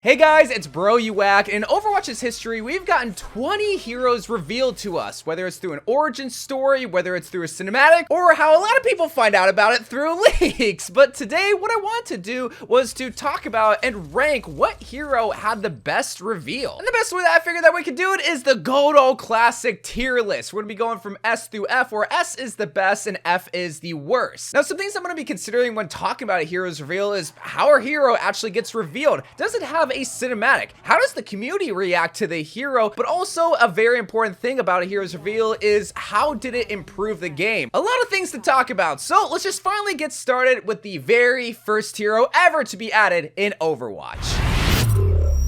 Hey guys, it's Bro You Whack. In Overwatch's history, we've gotten 20 heroes revealed to us, whether it's through an origin story, whether it's through a cinematic, or how a lot of people find out about it through leaks. But today, what I wanted to do was to talk about and rank what hero had the best reveal. And the best way that I figured that we could do it is the good old classic tier list. We're gonna be going from S through F, where S is the best and F is the worst. Now, some things I'm gonna be considering when talking about a hero's reveal is how our hero actually gets revealed. Does it have a cinematic? How does the community react to the hero? But also a very important thing about a hero's reveal is how did it improve the game? A lot of things to talk about, so let's just finally get started with the very first hero ever to be added in Overwatch.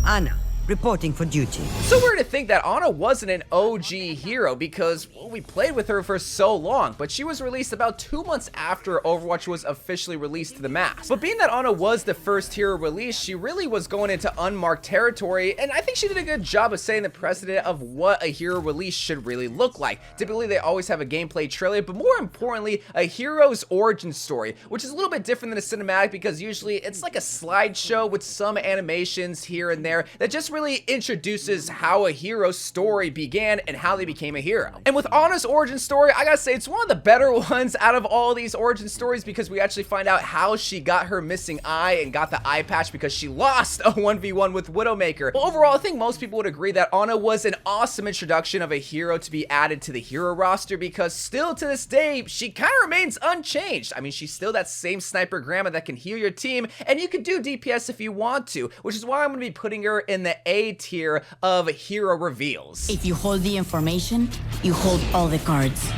Ana, reporting for duty. So weird to think that Ana wasn't an OG hero because, well, we played with her for so long, but she was released about 2 months after Overwatch was officially released to the mass. But being that Ana was the first hero released, she really was going into unmarked territory, and I think she did a good job of setting the precedent of what a hero release should really look like. Typically, they always have a gameplay trailer, but more importantly, a hero's origin story, which is a little bit different than a cinematic because usually it's like a slideshow with some animations here and there that just really introduces how a hero's story began and how they became a hero. And with Ana's origin story, I gotta say it's one of the better ones out of all these origin stories because we actually find out how she got her missing eye and got the eye patch because she lost a 1v1 with Widowmaker. Well, overall, I think most people would agree that Ana was an awesome introduction of a hero to be added to the hero roster because still to this day, she kind of remains unchanged. I mean, she's still that same sniper grandma that can heal your team, and you can do DPS if you want to, which is why I'm gonna be putting her in the A tier of hero reveals. If you hold the information, you hold all the cards.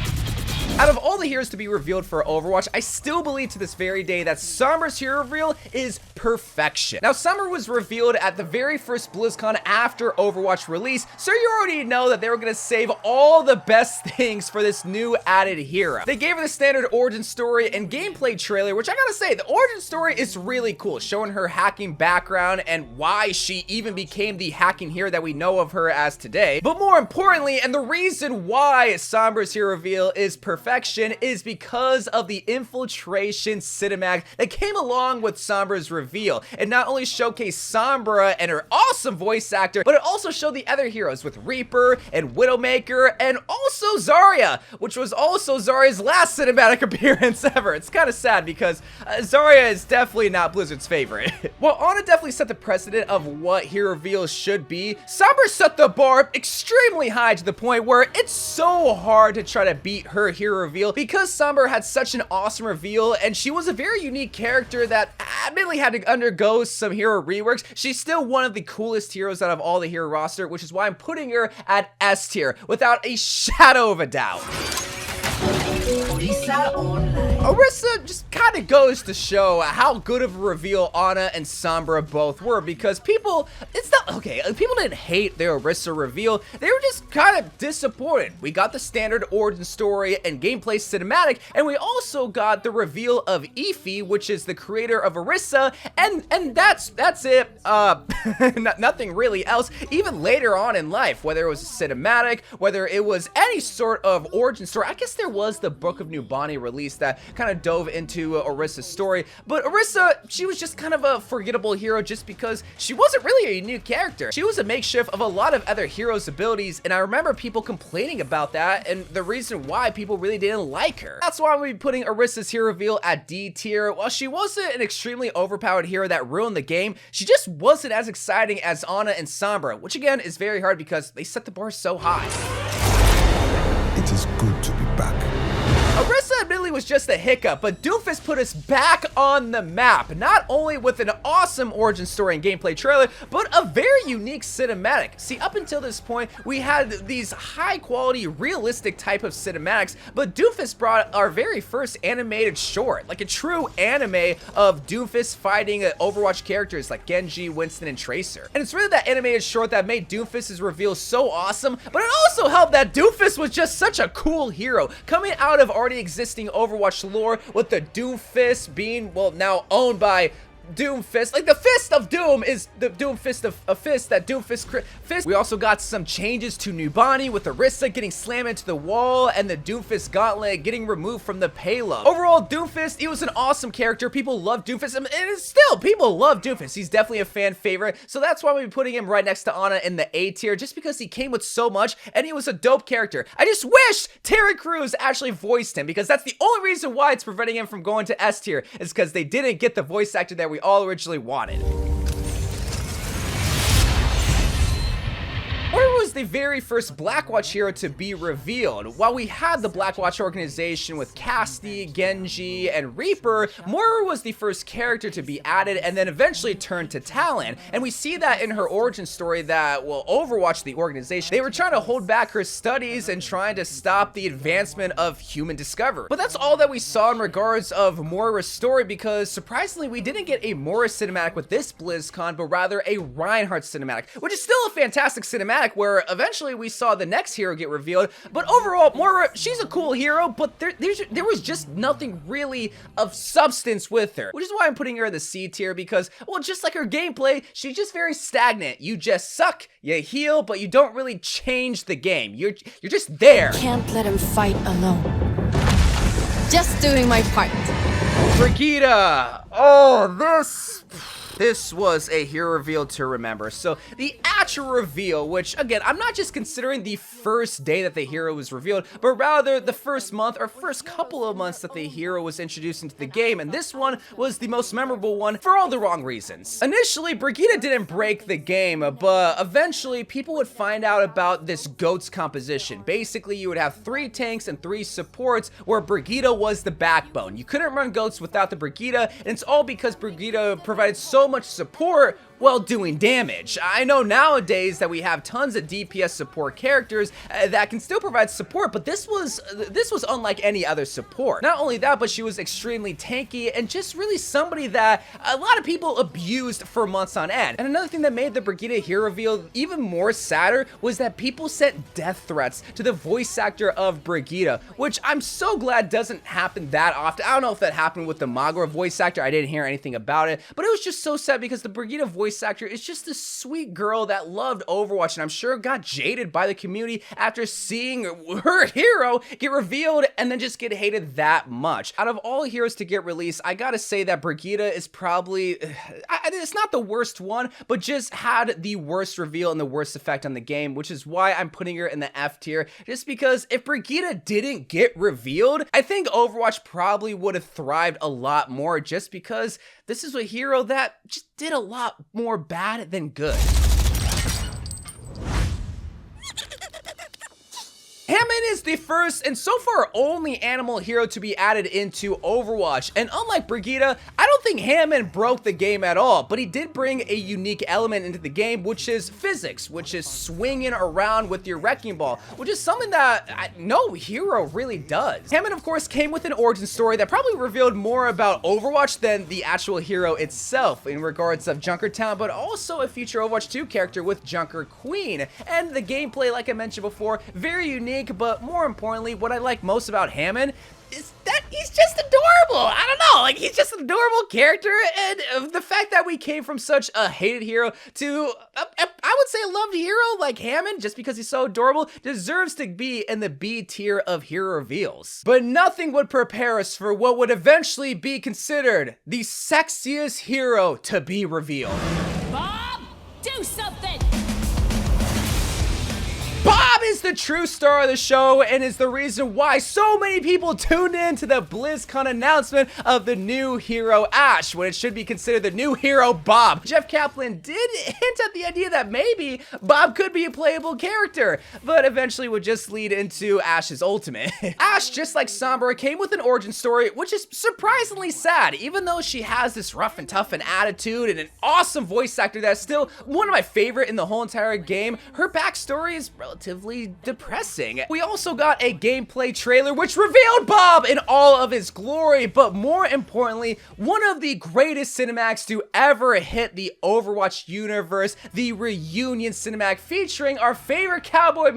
Out of all the heroes to be revealed for Overwatch, I still believe to this very day that Sombra's hero reveal is perfection. Now, Sombra was revealed at the very first BlizzCon after Overwatch release, so you already know that they were gonna save all the best things for this new added hero. They gave her the standard origin story and gameplay trailer, which I gotta say, the origin story is really cool, showing her hacking background and why she even became the hacking hero that we know of her as today. But more importantly, and the reason why Sombra's hero reveal is perfection is because of the infiltration cinematic that came along with Sombra's reveal. It not only showcased Sombra and her awesome voice actor, but it also showed the other heroes with Reaper and Widowmaker and also Zarya, which was also Zarya's last cinematic appearance ever. It's kind of sad because Zarya is definitely not Blizzard's favorite. While Ana definitely set the precedent of what hero reveals should be, Sombra set the bar extremely high to the point where it's so hard to try to beat her hero reveal because Sombra had such an awesome reveal and she was a very unique character that admittedly had to undergo some hero reworks. She's still one of the coolest heroes out of all the hero roster, which is why I'm putting her at S tier without a shadow of a doubt. Orisa just kind of goes to show how good of a reveal Ana and Sombra both were because people, it's not, okay, people didn't hate their Orisa reveal, they were just kind of disappointed. We got the standard origin story and gameplay cinematic, and we also got the reveal of Ify, which is the creator of Orisa, and that's it. Nothing really else. Even later on in life, whether it was a cinematic, whether it was any sort of origin story, I guess there was the Book of New Bonnie release that kind of dove into Orisa's story, but Orisa, she was just kind of a forgettable hero just because she wasn't really a unique character. She was a makeshift of a lot of other heroes' abilities, and I remember people complaining about that and the reason why people really didn't like her. That's why I'm going to be putting Orisa's hero reveal at D tier. While she wasn't an extremely overpowered hero that ruined the game, she just wasn't as exciting as Ana and Sombra, which again is very hard because they set the bar so high. It is good to be back. Orisa admittedly was just a hiccup, but Doomfist put us back on the map, not only with an awesome origin story and gameplay trailer, but a very unique cinematic. See, up until this point, we had these high-quality, realistic type of cinematics, but Doomfist brought our very first animated short, like a true anime of Doomfist fighting Overwatch characters like Genji, Winston, and Tracer. And it's really that animated short that made Doomfist's reveal so awesome, but it also helped that Doomfist was just such a cool hero, coming out of already existing Overwatch lore with the Doomfist being, well, now owned by Doomfist. Like, the Fist of Doom is the Doomfist of a fist, that Doomfist fist. We also got some changes to Nubani with Orisa getting slammed into the wall and the Doomfist gauntlet getting removed from the payload. Overall, Doomfist, he was an awesome character. People love Doomfist, and it's still, people love Doomfist. He's definitely a fan favorite, so that's why we're putting him right next to Ana in the A tier, just because he came with so much, and he was a dope character. I just wish Terry Crews actually voiced him, because that's the only reason why it's preventing him from going to S tier, is because they didn't get the voice actor that we all originally wanted. Moira was the very first Blackwatch hero to be revealed. While we had the Blackwatch organization with Cassidy, Genji, and Reaper, Moira was the first character to be added and then eventually turned to Talon. And we see that in her origin story that, well, Overwatch, the organization, they were trying to hold back her studies and trying to stop the advancement of human discovery. But that's all that we saw in regards of Moira's story, because surprisingly, we didn't get a Moira cinematic with this BlizzCon, but rather a Reinhardt cinematic, which is still a fantastic cinematic, where eventually we saw the next hero get revealed. But overall, Moira, she's a cool hero, but there was just nothing really of substance with her, which is why I'm putting her in the C tier, because, well, just like her gameplay, she's just very stagnant. You just suck, you heal, but you don't really change the game. You're just there. Can't let him fight alone. Just doing my part. Brigitte, oh, this was a hero reveal to remember. So the actual reveal, which again, I'm not just considering the first day that the hero was revealed, but rather the first month or first couple of months that the hero was introduced into the game. And this one was the most memorable one for all the wrong reasons. Initially, Brigitte didn't break the game, but eventually people would find out about this GOATS composition. Basically, you would have 3 tanks and 3 supports, where Brigitte was the backbone. You couldn't run GOATS without the Brigitte, and it's all because Brigitte provided so much support while doing damage. I know nowadays that we have tons of DPS support characters that can still provide support, but this was unlike any other support. Not only that, but she was extremely tanky and just really somebody that a lot of people abused for months on end. And another thing that made the Brigitte hero reveal even more sadder was that people sent death threats to the voice actor of Brigitte, which I'm so glad doesn't happen that often. I don't know if that happened with the Mauga voice actor. I didn't hear anything about it, but it was just so sad because the Brigitte voice actor is just a sweet girl that loved Overwatch, and I'm sure got jaded by the community after seeing her hero get revealed and then just get hated that much. Out of all heroes to get released, I gotta say that Brigitte is probably, it's not the worst one, but just had the worst reveal and the worst effect on the game, which is why I'm putting her in the F tier, just because if Brigitte didn't get revealed, I think Overwatch probably would have thrived a lot more, just because this is a hero that just did a lot more bad than good. Hammond is the first and so far only animal hero to be added into Overwatch, and unlike Brigitte, I don't think Hammond broke the game at all, but he did bring a unique element into the game, which is physics, which is swinging around with your wrecking ball, which is something that no hero really does. Hammond, of course, came with an origin story that probably revealed more about Overwatch than the actual hero itself in regards of Junker Town, but also a future Overwatch 2 character with Junker Queen. And the gameplay, like I mentioned before, very unique, but more importantly, what I like most about Hammond is that he's just adorable. I don't know, like, he's just an adorable character, and the fact that we came from such a hated hero to, I would say, a loved hero like Hammond, just because he's so adorable, deserves to be in the B tier of hero reveals. But nothing would prepare us for what would eventually be considered the sexiest hero to be revealed. Bob, do something! Bob is the true star of the show and is the reason why so many people tuned in to the BlizzCon announcement of the new hero Ashe, when it should be considered the new hero Bob. Jeff Kaplan did hint at the idea that maybe Bob could be a playable character, but eventually would just lead into Ashe's ultimate. Ashe, just like Sombra, came with an origin story, which is surprisingly sad. Even though she has this rough and tough and attitude and an awesome voice actor that's still one of my favorite in the whole entire game, her backstory is relatively very depressing. We also got a gameplay trailer which revealed Bob in all of his glory, but more importantly, one of the greatest cinematics to ever hit the Overwatch universe, the reunion cinematic featuring our favorite cowboy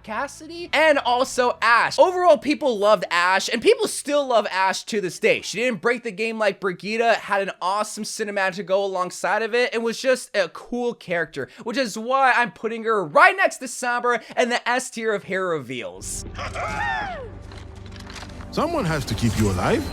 Cassidy and also Ashe. Overall, people loved Ashe, and people still love Ashe to this day. She didn't break the game like Brigitte, had an awesome cinematic to go alongside of it, and was just a cool character, which is why I'm putting her right next to Sombra and the S tier of hero reveals. Someone has to keep you alive.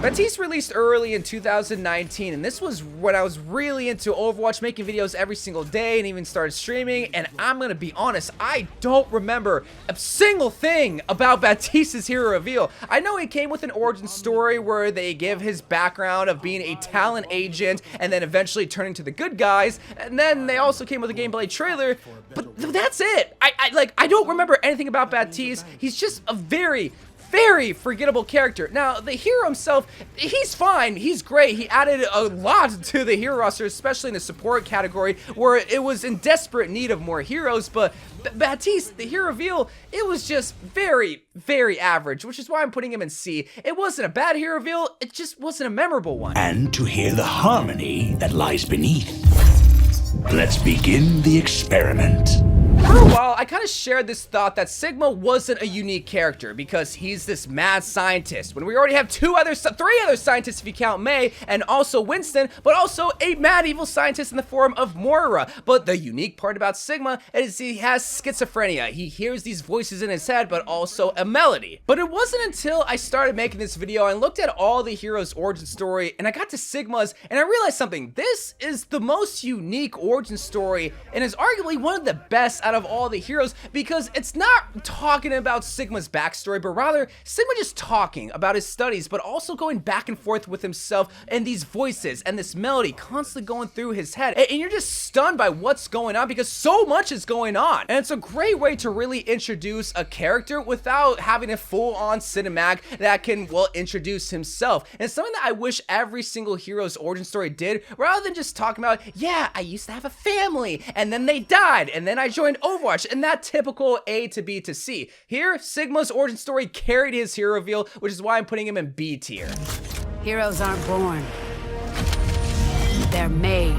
Baptiste released early in 2019, and this was when I was really into Overwatch, making videos every single day and even started streaming, and I'm gonna be honest, I don't remember a single thing about Baptiste's hero reveal. I know he came with an origin story where they give his background of being a talent agent and then eventually turning to the good guys, and then they also came with a gameplay trailer, but that's it. I don't remember anything about Baptiste. He's just a very forgettable character. Now, the hero himself, he's fine, he's great. He added a lot to the hero roster, especially in the support category, where it was in desperate need of more heroes, but Baptiste, the hero reveal, it was just very average, which is why I'm putting him in C. It wasn't a bad hero reveal, it just wasn't a memorable one. And to hear the harmony that lies beneath, let's begin the experiment. For a while, I kind of shared this thought that Sigma wasn't a unique character because he's this mad scientist, when we already have three other scientists if you count May, and also Winston, but also a mad evil scientist in the form of Moira. But the unique part about Sigma is he has schizophrenia. He hears these voices in his head, but also a melody. But it wasn't until I started making this video and looked at all the heroes' origin story, and I got to Sigma's, and I realized something. This is the most unique origin story, and is arguably one of the best out of all the heroes, because it's not talking about Sigma's backstory, but rather Sigma just talking about his studies, but also going back and forth with himself and these voices and this melody constantly going through his head, and you're just stunned by what's going on because so much is going on. And it's a great way to really introduce a character without having a full-on cinematic that can, well, introduce himself. And it's something that I wish every single hero's origin story did, rather than just talking about, yeah, I used to have a family and then they died and then I joined Overwatch, and that typical A to B to C. Here, Sigma's origin story carried his hero reveal, which is why I'm putting him in B tier. Heroes aren't born. They're made.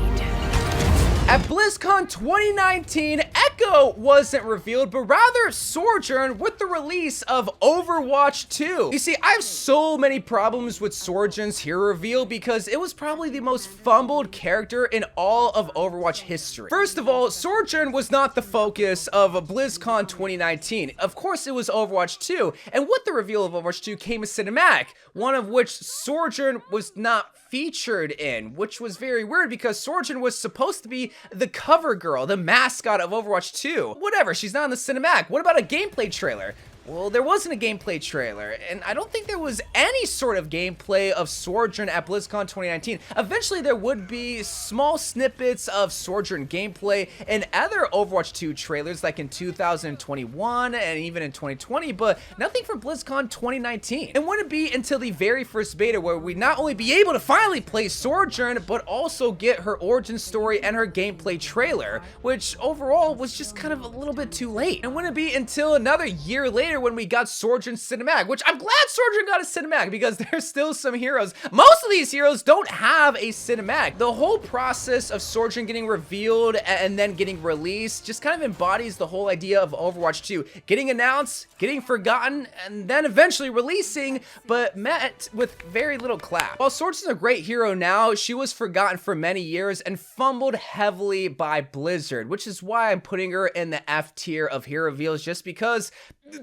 At BlizzCon 2019, Echo wasn't revealed, but rather Sojourn with the release of Overwatch 2. You see, I have so many problems with Sojourn's hero reveal because it was probably the most fumbled character in all of Overwatch history. First of all, Sojourn was not the focus of BlizzCon 2019. Of course, it was Overwatch 2, and with the reveal of Overwatch 2 came a cinematic, one of which Sojourn was not featured in, which was very weird because Sojourn was supposed to be the cover girl, the mascot of Overwatch 2. Whatever, she's not in the cinematic. What about a gameplay trailer? Well, there wasn't a gameplay trailer, and I don't think there was any sort of gameplay of Sojourn at BlizzCon 2019. Eventually, there would be small snippets of Sojourn gameplay in other Overwatch 2 trailers, like in 2021 and even in 2020, but nothing for BlizzCon 2019. It wouldn't be until the very first beta where we'd not only be able to finally play Sojourn, but also get her origin story and her gameplay trailer, which overall was just kind of a little bit too late. It wouldn't be until another year later when we got Sojourn's cinematic, which I'm glad Sojourn got a cinematic because there's still some heroes. Most of these heroes don't have a cinematic. The whole process of Sojourn getting revealed and then getting released just kind of embodies the whole idea of Overwatch 2. Getting announced, getting forgotten, and then eventually releasing, but met with very little clap. While Sojourn's a great hero now, she was forgotten for many years and fumbled heavily by Blizzard, which is why I'm putting her in the F tier of hero reveals, just because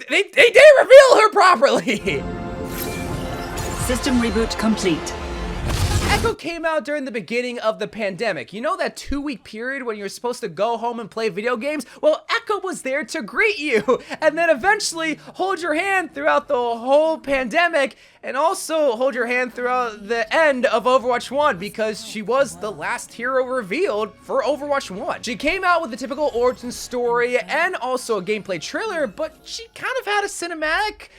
they didn't reveal her properly. System reboot complete. Echo came out during the beginning of the pandemic. You know that 2-week period when you're supposed to go home and play video games? Well, Echo was there to greet you and then eventually hold your hand throughout the whole pandemic, and also hold your hand throughout the end of Overwatch 1 because she was the last hero revealed for Overwatch 1. She came out with the typical origin story and also a gameplay trailer, but she kind of had a cinematic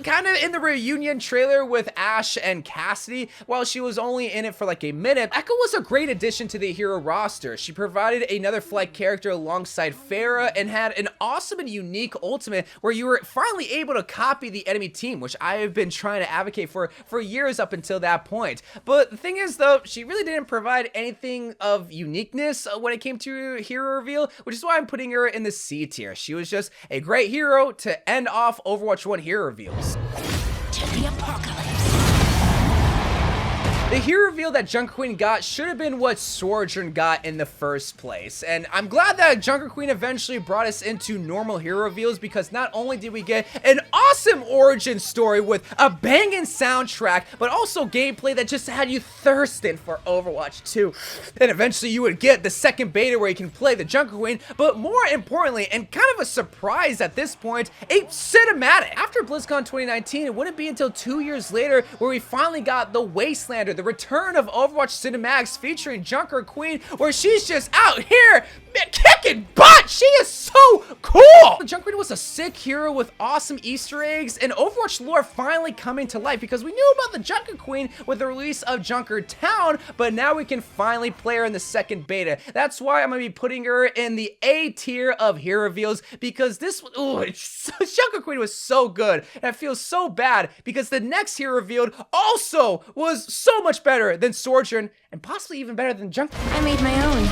kind of in the reunion trailer with Ashe and Cassidy, while she was only in it for like a minute, Echo was a great addition to the hero roster. She provided another flight character alongside Farah and had an awesome and unique ultimate where you were finally able to copy the enemy team, which I have been trying to advocate for years up until that point. But the thing is though, she really didn't provide anything of uniqueness when it came to hero reveal, which is why I'm putting her in the C tier. She was just a great hero to end off Overwatch 1 hero reveals. To the apocalypse. The hero reveal that Junker Queen got should have been what Sojourn got in the first place, and I'm glad that Junker Queen eventually brought us into normal hero reveals, because not only did we get an awesome origin story with a banging soundtrack, but also gameplay that just had you thirsting for Overwatch 2. And eventually you would get the second beta where you can play the Junker Queen, but more importantly, and kind of a surprise at this point, a cinematic. After BlizzCon 2019, it wouldn't be until 2 years later where we finally got the Wastelander, the return of Overwatch cinematics featuring Junker Queen, where she's just out here kicking butt. She is so cool. The Junker Queen was a sick hero with awesome Easter eggs and Overwatch lore finally coming to life, because we knew about the Junker Queen with the release of Junker Town, but now we can finally play her in the second beta. That's why I'm gonna be putting her in the A tier of hero reveals, because this Junker Queen was so good, and I feel so bad because the next hero revealed also was so much better than Sojourn, and possibly even better than Junker. I made my own.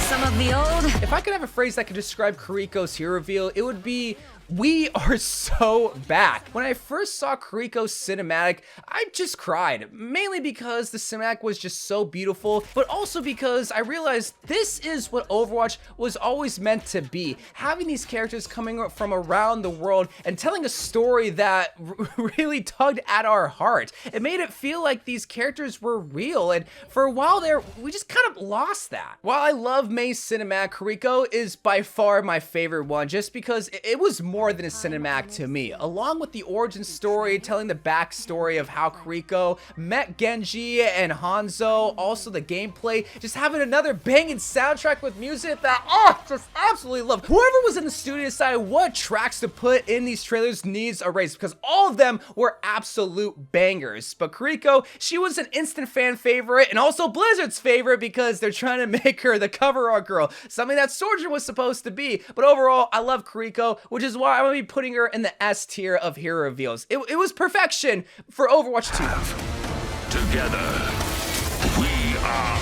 Some of the old. If I could have a phrase that could describe Kiriko's hero reveal, it would be, "We are so back." When I first saw Kiriko's cinematic, I just cried, mainly because the cinematic was just so beautiful, but also because I realized this is what Overwatch was always meant to be. Having these characters coming from around the world and telling a story that really tugged at our heart. It made it feel like these characters were real, and for a while there, we just kind of lost that. While I love May's cinematic, Kiriko is by far my favorite one, just because it was more than a cinematic to me. Along with the origin story, telling the backstory of how Kiriko met Genji and Hanzo, also the gameplay, just having another banging soundtrack with music that, just absolutely love. Whoever was in the studio decided what tracks to put in these trailers needs a raise, because all of them were absolute bangers. But Kiriko, she was an instant fan favorite, and also Blizzard's favorite, because they're trying to make her the cover art girl, something that Sojourn was supposed to be. But overall, I love Kiriko, which is why I'm gonna be putting her in the S tier of hero reveals. It was perfection for Overwatch 2. Together, we are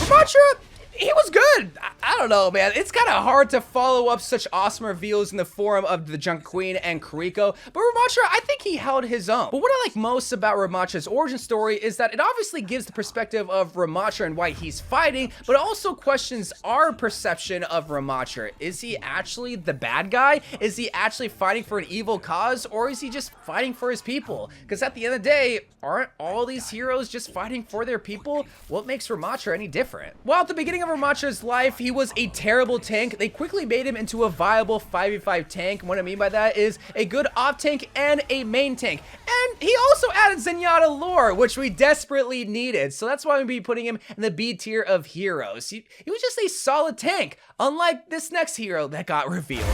Ramattra, he was good. I don't know, man. It's kind of hard to follow up such awesome reveals in the form of the Junker Queen and Kiriko, but Ramattra, I think he held his own. But what I like most about Ramattra's origin story is that it obviously gives the perspective of Ramattra and why he's fighting, but also questions our perception of Ramattra. Is he actually the bad guy? Is he actually fighting for an evil cause, or is he just fighting for his people? Because at the end of the day, aren't all these heroes just fighting for their people? What makes Ramattra any different? Well, at the beginning of Ramattra's life, he was a terrible tank. They quickly made him into a viable 5v5 tank. What I mean by that is a good off tank and a main tank. And he also added Zenyatta lore, which we desperately needed. So that's why I'm going to be putting him in the B tier of heroes. He was just a solid tank, unlike this next hero that got revealed.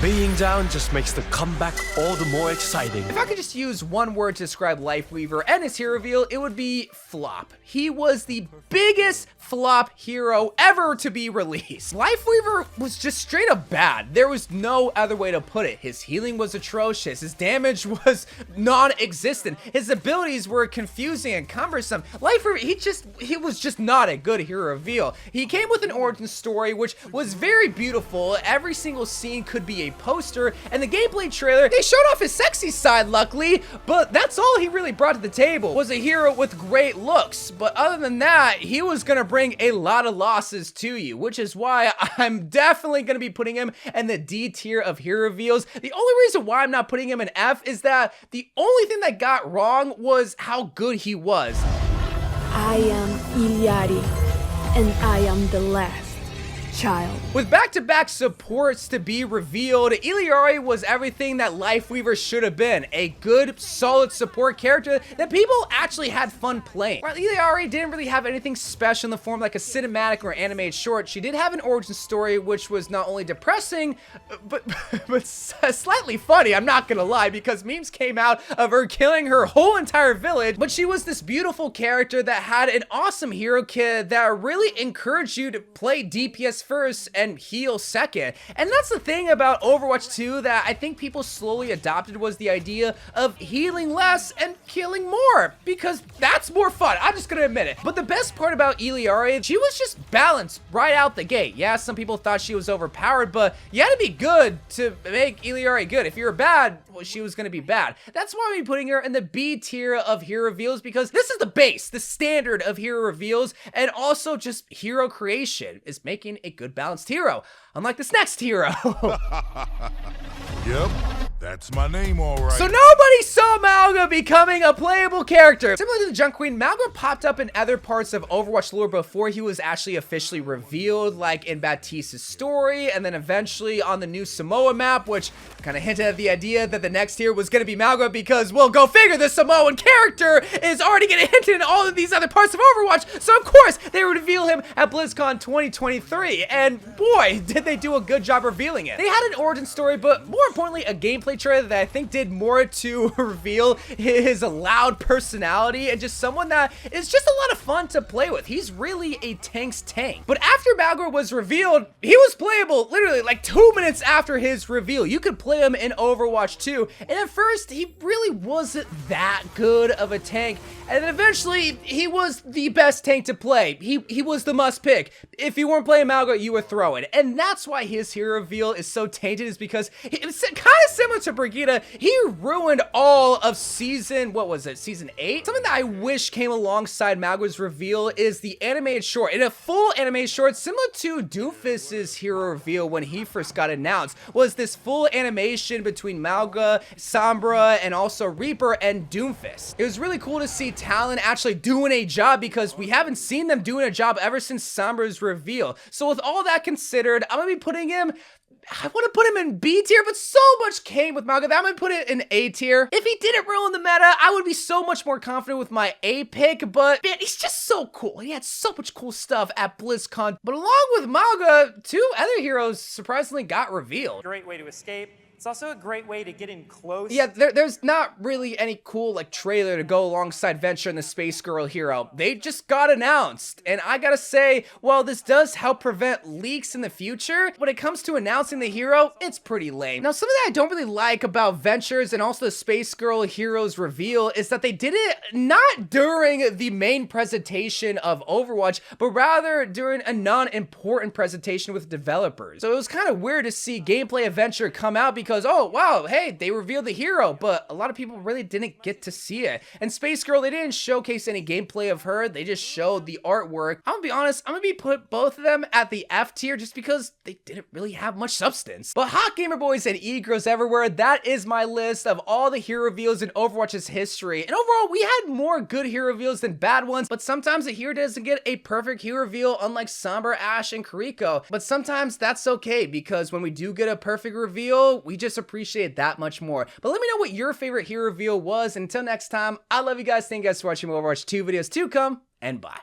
Being down just makes the comeback all the more exciting. If I could just use one word to describe Lifeweaver and his hero reveal, it would be flop. He was the biggest flop hero ever to be released. Lifeweaver was just straight up bad. There was no other way to put it. His healing was atrocious. His damage was non-existent. His abilities were confusing and cumbersome. Lifeweaver, he was just not a good hero reveal. He came with an origin story which was very beautiful. Every single scene could be a poster, and the gameplay trailer, they showed off his sexy side, luckily, but that's all he really brought to the table, was a hero with great looks. But other than that, he was gonna bring a lot of losses to you, which is why I'm definitely gonna be putting him in the D tier of hero reveals. The only reason why I'm not putting him in F is that the only thing that got wrong was how good he was. I am Illari, and I am the last. child. With back-to-back supports to be revealed, Illari was everything that Lifeweaver should have been. A good, solid support character that people actually had fun playing. While Illari didn't really have anything special in the form like a cinematic or animated short, she did have an origin story which was not only depressing, but slightly funny, I'm not gonna lie, because memes came out of her killing her whole entire village, but she was this beautiful character that had an awesome hero kit that really encouraged you to play DPS first and heal second. And that's the thing about Overwatch 2 that I think people slowly adopted, was the idea of healing less and killing more, because that's more fun. I'm just gonna admit it. But the best part about Illari, she was just balanced right out the gate. Yeah, some people thought she was overpowered, but you had to be good to make Illari good. If you were bad, well, she was gonna be bad. That's why I'm putting her in the B tier of hero reveals, because this is the base, the standard of hero reveals, and also just hero creation is making a good balanced hero, unlike this next hero. Yep, that's my name, all right. So nobody saw Mauga becoming a playable character. Similar to the Junk Queen, Mauga popped up in other parts of Overwatch lore before he was actually officially revealed, like in Baptiste's story, and then eventually on the new Samoa map, which kind of hinted at the idea that the next tier was going to be Mauga, because, well, go figure, the Samoan character is already getting hinted in all of these other parts of Overwatch, so of course they would reveal him at BlizzCon 2023, and boy, did they do a good job revealing it. They had an origin story, but more importantly, a gameplay trailer that I think did more to reveal his loud personality and just someone that is just a lot of fun to play with. He's really a tank's tank. But after Mauga was revealed, he was playable literally like 2 minutes after his reveal. You could play him in Overwatch 2, and at first he really wasn't that good of a tank, and then eventually he was the best tank to play. He was the must pick. If you weren't playing Mauga, you were throwing, and that's why his hero reveal is so tainted, is because it's kind of similar to Brigitte. He ruined all of season, what was it, season 8? Something that I wish came alongside Mauga's reveal is the animated short. In a full animated short, similar to Doomfist's hero reveal when he first got announced, was this full animation between Mauga, Sombra, and also Reaper and Doomfist. It was really cool to see Talon actually doing a job, because we haven't seen them doing a job ever since Sombra's reveal. So with all that considered, I'm gonna be putting him, I want to put him in B tier, but so much came with Mauga that I'm going to put it in A tier. If he didn't ruin the meta, I would be so much more confident with my A pick, but man, he's just so cool. He had so much cool stuff at BlizzCon. But along with Mauga, 2 other heroes surprisingly got revealed. Great way to escape. It's also a great way to get in close. Yeah, there's not really any cool like trailer to go alongside Venture and the Space Girl hero. They just got announced, and I gotta say, while this does help prevent leaks in the future, when it comes to announcing the hero, it's pretty lame. Now, something that I don't really like about Ventures and also the Space Girl hero's reveal is that they did it not during the main presentation of Overwatch, but rather during a non-important presentation with developers. So it was kind of weird to see gameplay of Venture come out, because oh wow, hey, they revealed the hero, but a lot of people really didn't get to see it. And Space Girl, they didn't showcase any gameplay of her, they just showed the artwork. I'm gonna be honest, I'm gonna put both of them at the F tier just because they didn't really have much substance. But hot gamer boys and e-girls everywhere, that is my list of all the hero reveals in Overwatch's history. And overall, we had more good hero reveals than bad ones, but sometimes a hero doesn't get a perfect hero reveal, unlike Sombra, Ashe, and Kiriko. But sometimes that's okay, because when we do get a perfect reveal, we just appreciate it that much more. But let me know what your favorite hero reveal was. Until next time, I love you guys. Thank you guys for watching more Overwatch 2 videos to come, and bye.